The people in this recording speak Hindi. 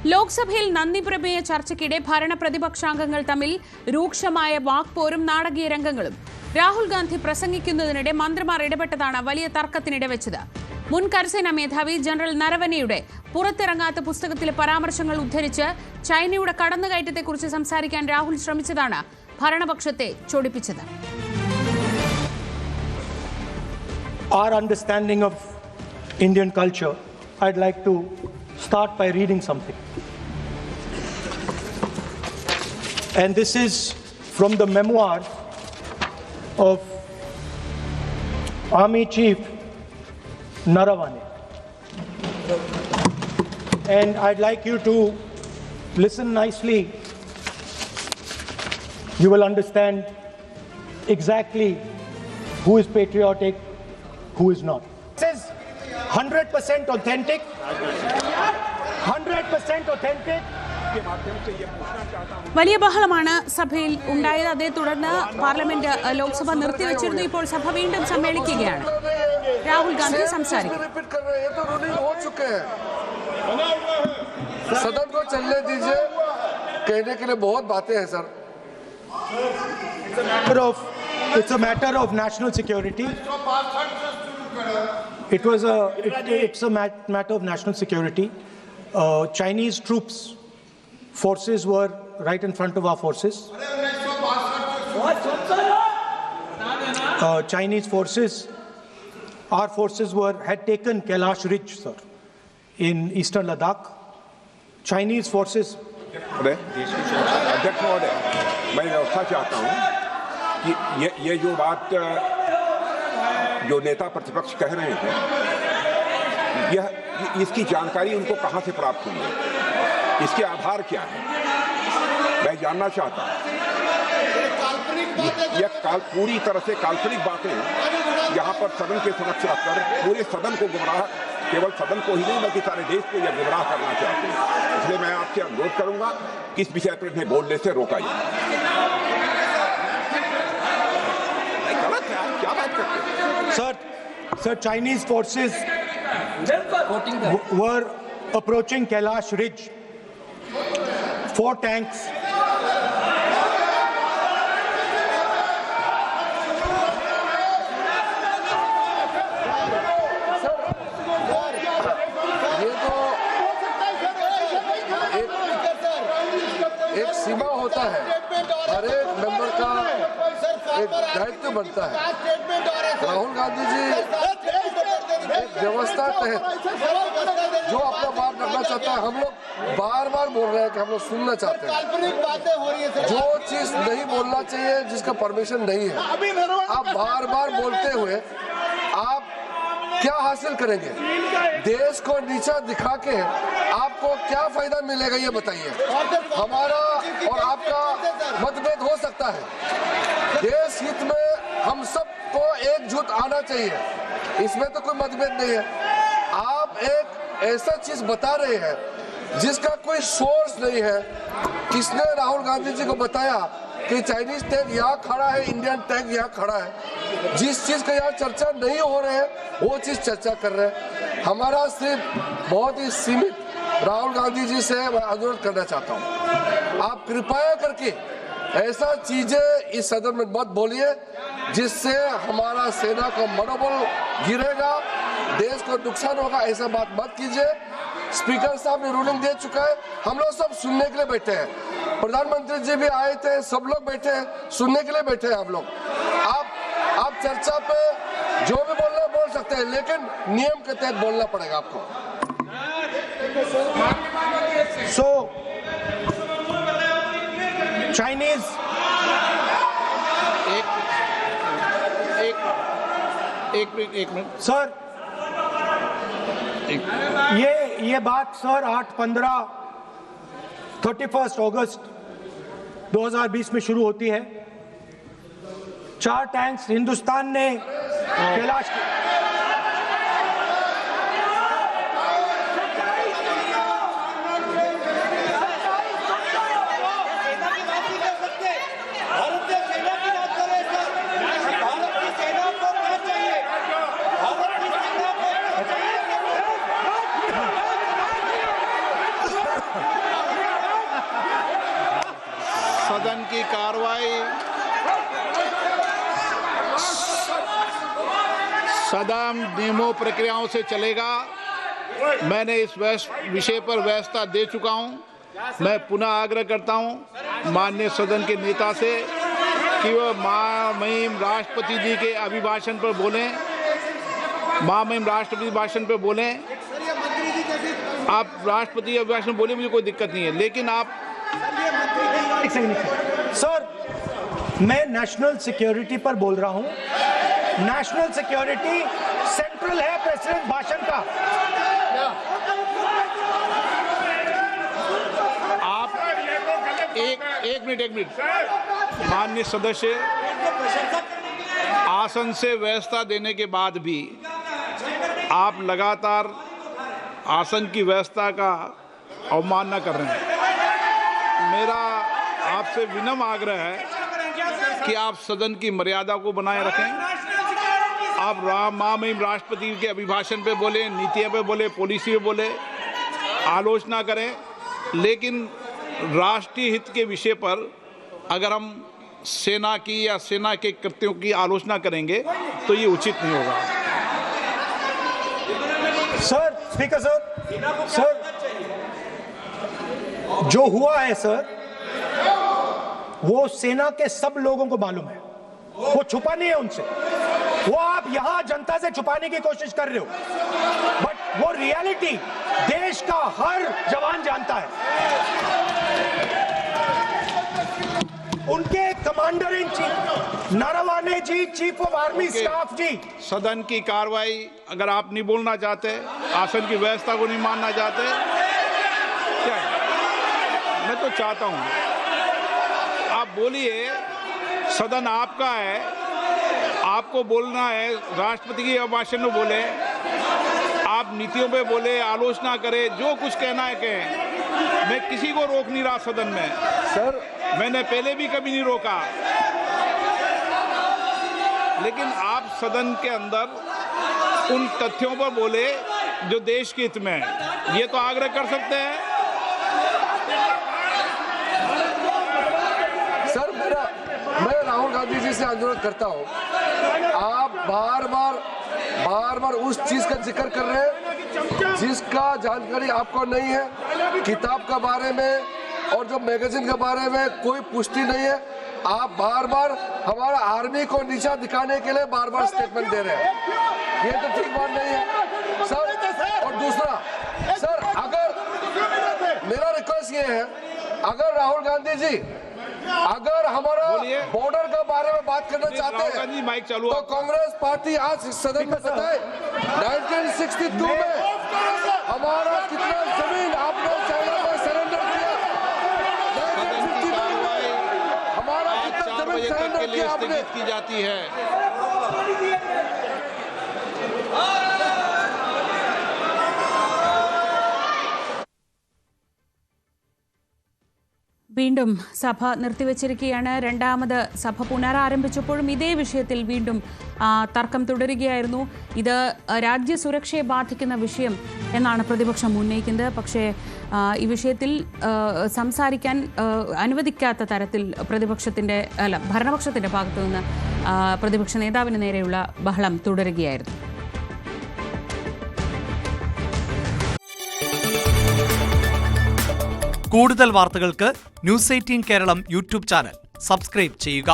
ലോക്സഭയിൽ നന്ദി പ്രമേയ ചർച്ചയ്ക്കിടെ ഭരണ പ്രതിപക്ഷാംഗങ്ങൾ തമ്മിൽ രൂക്ഷമായ വാക്പോരും നാടകീയ രംഗങ്ങളും. രാഹുൽ ഗാന്ധി പ്രസംഗിക്കുന്നതിനിടെ മന്ത്രിമാർ ഇടപെട്ടതാണ് വലിയ തർക്കത്തിനിടെ വെച്ചത്. മുൻ കരസേനാ മേധാവി ജനറൽ നരവനെയുടെ പുറത്തിറങ്ങാത്ത പുസ്തകത്തിലെ പരാമർശങ്ങൾ ഉദ്ധരിച്ച് ചൈനയുടെ കടന്നുകയറ്റത്തെക്കുറിച്ച് സംസാരിക്കാൻ Rahul ശ്രമിച്ചതാണ് ഭരണപക്ഷത്തെ ചൊടിപ്പിച്ചത്. Our understanding of Indian culture, I'd like to start by reading something. And this is from the memoirs of Army Chief Naravane. And I'd like you to listen nicely. You will understand exactly who is patriotic, who is not. This is 100% authentic. 100% authentic. വലിയ ബഹളമാണ് സഭയിൽ ഉണ്ടായത്. അതേ തുടർന്ന് പാർലമെന്റ് ലോക്സഭ നിർത്തിവെച്ചിരുന്നു. ഇപ്പോൾ സഭ വീണ്ടും സമ്മേളിക്കുകയാണ്. രാഹുൽ ഗാന്ധി സംസാരിക്കും. सदन को चलने दीजिए, कहने के लिए बहुत बातें हैं sir. It's a matter of national security. It's a matter of national security. Chinese troops, forces were right in front of our forces. Chinese forces, our forces had taken Kailash Ridge, sir, in eastern Ladakh. Chinese forces. अध्यक्ष महोदय, मैं व्यवस्था चाहता हूँ कि ये जो बात जो नेता प्रतिपक्ष कह रहे हैं, इसकी जानकारी उनको कहाँ से प्राप्त हुई है, इसके आधार क्या है, मैं जानना चाहता हूँ. यह पूरी तरह से काल्पनिक बातें यहाँ पर सदन के समक्ष रखकर पूरे सदन को गुमराह, केवल सदन को ही नहीं बल्कि सारे देश को यह गुमराह करना चाहते हैं. इसलिए मैं आपसे अनुरोध करूंगा कि इस विषय पर इन्हें बोलने से रोकाइए. गलत है, क्या बात करते हैं? Sir, Chinese forces were approaching Kailash Ridge. 4 tanks. एक सीमा होता है, हर एक मेंबर का एक दायित्व बनता है. राहुल गांधी जी एक व्यवस्था तहत जो अपना बात रखना चाहता है, हम लोग बार बार बोल रहे हैं कि हम लोग सुनना चाहते हैं. जो चीज नहीं बोलना चाहिए, जिसका परमिशन नहीं है, आप बार बार बोलते हुए आप क्या हासिल करेंगे? देश को नीचा दिखा के आपको क्या फायदा मिलेगा, ये बताइए. हमारा और आपका मतभेद हो सकता है, देश हित में हम सबको एकजुट आना चाहिए, इसमें तो कोई मतभेद नहीं है. आप एक ऐसा चीज बता रहे हैं जिसका कोई सोर्स नहीं है. किसने राहुल गांधी जी को बताया कि चाइनीज टैंक यहाँ खड़ा है, इंडियन टैंक यहाँ खड़ा है? जिस चीज का यहाँ चर्चा नहीं हो रहे है वो चीज चर्चा कर रहे हैं. हमारा सिर्फ बहुत ही सीमित राहुल गांधी जी से मैं अनुरोध करना चाहता हूँ, आप कृपया करके ऐसा चीजें इस सदन में मत बोलिए जिससे हमारा सेना का मनोबल गिरेगा, देश को नुकसान होगा. ऐसा बात मत कीजिए. स्पीकर साहब ने रूलिंग दे चुका है, हम लोग सब सुनने के लिए बैठे हैं. प्रधानमंत्री जी भी आए थे, सब लोग बैठे हैं, सुनने के लिए बैठे हैं हम लोग. आप चर्चा पे जो भी बोलना बोल सकते हैं, लेकिन नियम के तहत बोलना पड़ेगा आपको. So, Chinese. एक मिनट सर, ये बात सर 31 अगस्त 2020 में शुरू होती है. 4 टैंक्स हिंदुस्तान ने कैलाश सदन की कार्रवाई सदन नियमों प्रक्रियाओं से चलेगा। मैंने इस विषय पर व्यवस्था दे चुका हूं। मैं पुनः आग्रह करता हूं माननीय सदन के नेता से कि वह महामहिम राष्ट्रपति जी के अभिभाषण पर बोलें। महामहिम राष्ट्रपति भाषण पर बोलें। आप राष्ट्रपति अभिभाषण बोले, मुझे कोई दिक्कत नहीं है, लेकिन आप सर, मैं नेशनल सिक्योरिटी पर बोल रहा हूं। नेशनल सिक्योरिटी सेंट्रल है प्रेसिडेंट भाषण का। आप एक मिनट माननीय सदस्य, आसन से व्यवस्था देने के बाद भी आप लगातार आसन की व्यवस्था का अवमानना कर रहे हैं। मेरा आपसे विनम्र आग्रह है कि आप सदन की मर्यादा को बनाए रखें। आप महामहिम राष्ट्रपति के अभिभाषण पे बोले, नीतियों पे बोले, पॉलिसी पे बोले, आलोचना करें, लेकिन राष्ट्रीय हित के विषय पर अगर हम सेना की या सेना के कृत्यों की आलोचना करेंगे तो ये उचित नहीं होगा। सर, स्पीकर सर, जो हुआ है सर, वो सेना के सब लोगों को मालूम है। वो छुपा नहीं है उनसे। वो आप यहां जनता से छुपाने की कोशिश कर रहे हो, बट वो रियलिटी देश का हर जवान जानता है। उनके commander in chief Naravane ji, chief of army staff ji. सदन की कार्रवाई अगर आप नहीं बोलना चाहते, आसन की व्यवस्था को नहीं मानना चाहते, क्या है? मैं तो चाहता हूं आप बोलिए, सदन आपका है, आपको बोलना है। राष्ट्रपति के अभिभाषण में बोले, आप नीतियों पे बोले, आलोचना करें, जो कुछ कहना है कहें। मैं किसी को रोक नहीं रहा सदन में सर, मैंने पहले भी कभी नहीं रोका, लेकिन आप सदन के अंदर उन तथ्यों पर बोले जो देश के हित में है, ये तो आग्रह कर सकते हैं। सर, मैं राहुल गांधी जी से अनुरोध करता हूं, आप बार बार उस चीज का जिक्र कर रहे हैं जिसका जानकारी आपको नहीं है। किताब के बारे में और जो मैगजीन के बारे में कोई पुष्टि नहीं है। आप बार हमारा आर्मी को नीचा दिखाने के लिए बार स्टेटमेंट दे रहे हैं। ये तो ठीक बात नहीं है सर। और दूसरा सर, अगर मेरा रिक्वेस्ट ये है, अगर राहुल गांधी जी अगर हमारा बॉर्डर के बारे में बात करना चाहते हैं तो कांग्रेस पार्टी आज सदन में बताए 1962 में हमारा कितना जमीन आपने चाइना में सरेंडर किया। 1950 में हमारा कितना जमीन सरेंडर किया आपने की जाती है। വീണ്ടും സഭ നിർത്തിവച്ചിരിക്കുകയാണ്. രണ്ടാമത് സഭ പുനരാരംഭിച്ചപ്പോഴും ഇതേ വിഷയത്തിൽ വീണ്ടും തർക്കം തുടരുകയായിരുന്നു. ഇത് രാജ്യസുരക്ഷയെ ബാധിക്കുന്ന വിഷയം എന്നാണ് പ്രതിപക്ഷം ഉന്നയിക്കുന്നത്. പക്ഷേ ഈ വിഷയത്തിൽ സംസാരിക്കാൻ അനുവദിക്കാത്ത തരത്തിൽ ഭരണപക്ഷത്തിൻ്റെ ഭാഗത്തു നിന്ന് പ്രതിപക്ഷ നേതാവിന് നേരെയുള്ള ബഹളം തുടരുകയായിരുന്നു. കൂടുതൽ വാർത്തകൾക്ക് news 18 Keralam YouTube channel subscribe ചെയ്യുക.